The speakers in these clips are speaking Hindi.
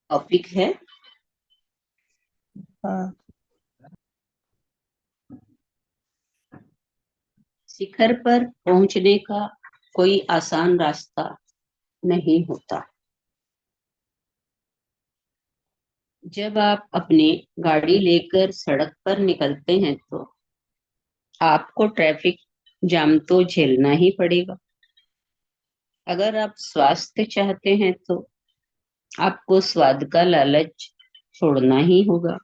टॉपिक है हाँ। शिखर पर पहुंचने का कोई आसान रास्ता नहीं होता। जब आप अपनी गाड़ी लेकर सड़क पर निकलते हैं तो आपको ट्रैफिक जाम तो झेलना ही पड़ेगा। अगर आप स्वास्थ्य चाहते हैं तो आपको स्वाद का लालच छोड़ना ही होगा।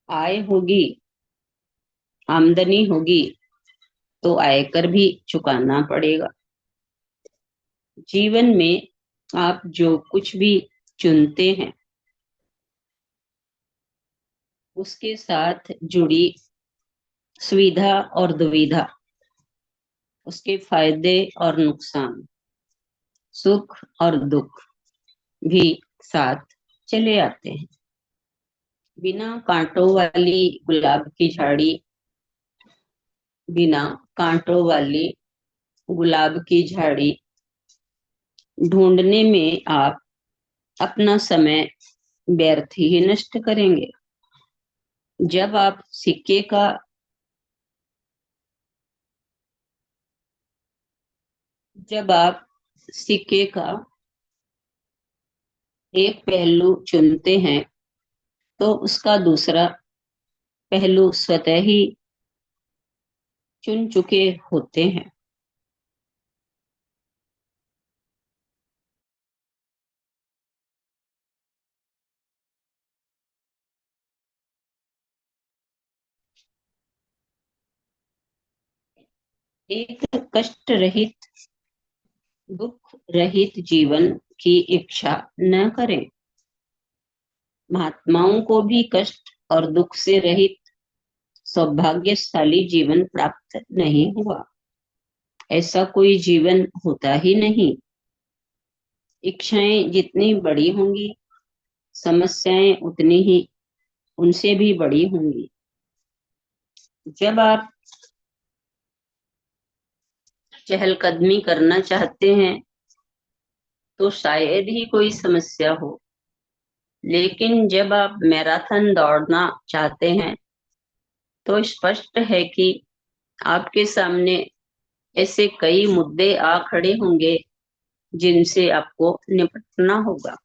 आय होगी, आमदनी होगी तो आयकर भी चुकाना पड़ेगा। जीवन में आप जो कुछ भी चुनते हैं उसके साथ जुड़ी सुविधा और दुविधा, उसके फायदे और नुकसान, सुख और दुख भी साथ चले आते हैं। बिना कांटों वाली गुलाब की झाड़ी, बिना कांटों वाली गुलाब की झाड़ी ढूंढने में आप अपना समय व्यर्थ ही नष्ट करेंगे। जब आप सिक्के का जब आप सिक्के का एक पहलू चुनते हैं तो उसका दूसरा पहलू स्वतः ही चुन चुके होते हैं। एक कष्ट रहित, दुख रहित जीवन की इच्छा न करें। महात्माओं को भी कष्ट और दुख से रहित सौभाग्यशाली जीवन प्राप्त नहीं हुआ। ऐसा कोई जीवन होता ही नहीं। इच्छाएं जितनी बड़ी होंगी, समस्याएं उतनी ही उनसे भी बड़ी होंगी। जब आप चहलकदमी करना चाहते हैं तो शायद ही कोई समस्या हो, लेकिन जब आप मैराथन दौड़ना चाहते हैं तो स्पष्ट है कि आपके सामने ऐसे कई मुद्दे आ खड़े होंगे जिनसे आपको निपटना होगा।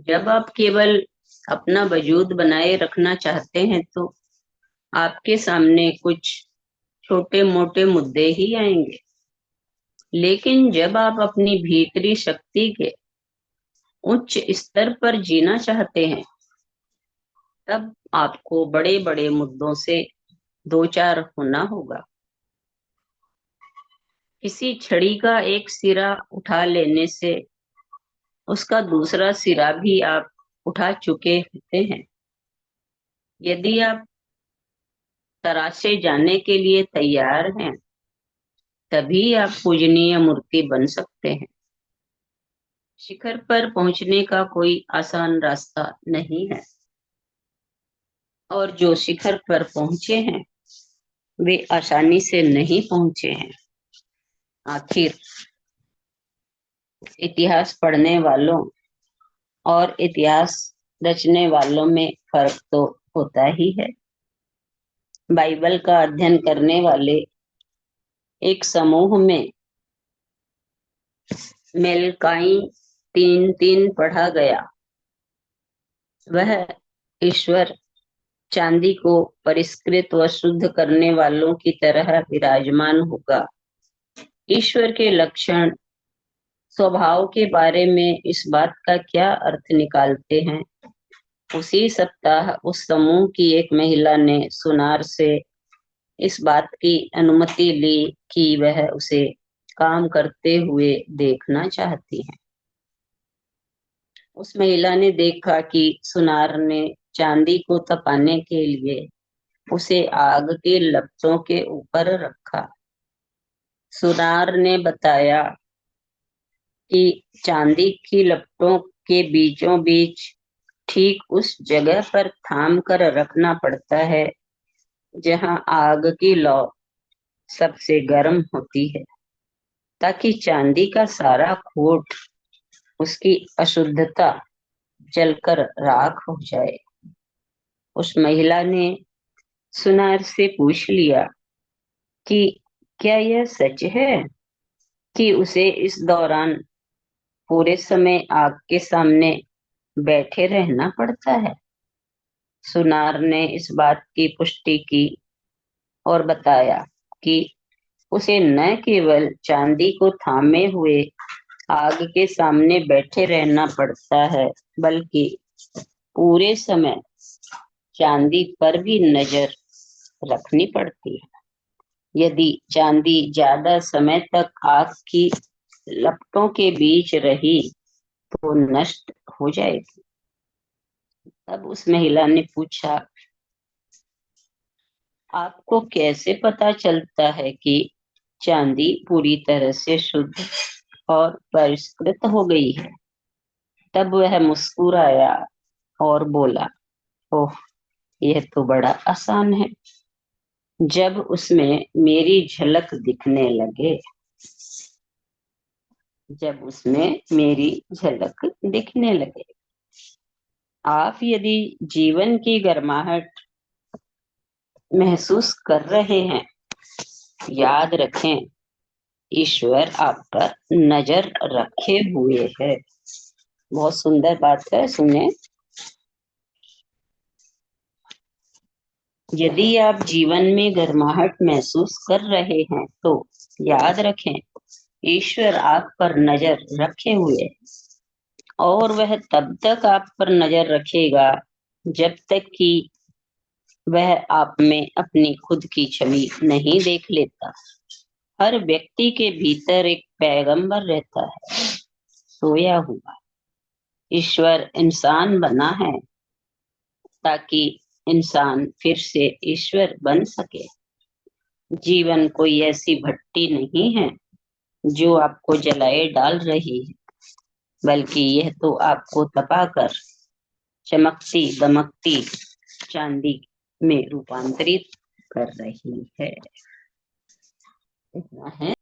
जब आप केवल अपना वजूद बनाए रखना चाहते हैं तो आपके सामने कुछ छोटे मोटे मुद्दे ही आएंगे, लेकिन जब आप अपनी भीतरी शक्ति के उच्च स्तर पर जीना चाहते हैं तब आपको बड़े बड़े मुद्दों से दो चार होना होगा। किसी छड़ी का एक सिरा उठा लेने से उसका दूसरा सिरा भी आप उठा चुके होते हैं। यदि आप तराशे जाने के लिए तैयार हैं तभी आप पूजनीय मूर्ति बन सकते हैं। शिखर पर पहुंचने का कोई आसान रास्ता नहीं है, और जो शिखर पर पहुंचे हैं वे आसानी से नहीं पहुंचे हैं। आखिर इतिहास पढ़ने वालों और इतिहास रचने वालों में फर्क तो होता ही है। बाइबल का अध्ययन करने वाले एक समूह में मेलकाई 3:3 पढ़ा गया। वह ईश्वर चांदी को परिष्कृत व शुद्ध करने वालों की तरह विराजमान होगा। ईश्वर के लक्षण, स्वभाव के बारे में इस बात का क्या अर्थ निकालते हैं? उसी सप्ताह उस समूह की एक महिला ने सुनार से इस बात की अनुमति ली कि वह उसे काम करते हुए देखना चाहती है। उस महिला ने देखा कि सुनार ने चांदी को तपाने के लिए उसे आग के लपटों के ऊपर रखा। सुनार ने बताया कि चांदी की लपटों के बीचों बीच ठीक उस जगह पर थाम कर रखना पड़ता है जहां आग की लौ सबसे गर्म होती है, ताकि चांदी का सारा खोट उसकी अशुद्धता जलकर राख हो जाए। उस महिला ने सुनार से पूछ लिया कि क्या यह सच है कि उसे इस दौरान पूरे समय आग के सामने बैठे रहना पड़ता है। सुनार ने इस बात की पुष्टि की और बताया कि उसे न केवल चांदी को थामे हुए आग के सामने बैठे रहना पड़ता है, बल्कि पूरे समय चांदी पर भी नजर रखनी पड़ती है। यदि चांदी ज्यादा समय तक आग की लपटों के बीच रही तो नष्ट हो जाएगी। तब उस महिला ने पूछा, आपको कैसे पता चलता है कि चांदी पूरी तरह से शुद्ध और परिष्कृत हो गई है? तब वह मुस्कुराया और बोला, ओह, यह तो बड़ा आसान है। जब उसमें मेरी झलक दिखने लगे जब उसमें मेरी झलक दिखने लगे। आप यदि जीवन की गर्माहट महसूस कर रहे हैं, याद रखें, ईश्वर आप पर नजर रखे हुए है। बहुत सुंदर बात है, सुने। यदि आप जीवन में गर्माहट महसूस कर रहे हैं तो याद रखें, ईश्वर आप पर नजर रखे हुए है और वह तब तक आप पर नजर रखेगा जब तक कि वह आप में अपनी खुद की छवि नहीं देख लेता। हर व्यक्ति के भीतर एक पैगंबर रहता है, सोया हुआ। ईश्वर इंसान बना है ताकि इंसान फिर से ईश्वर बन सके। जीवन कोई ऐसी भट्टी नहीं है जो आपको जलाए डाल रही है, बल्कि यह तो आपको तपाकर चमकती दमकती चांदी में रूपांतरित कर रही है। इतना है।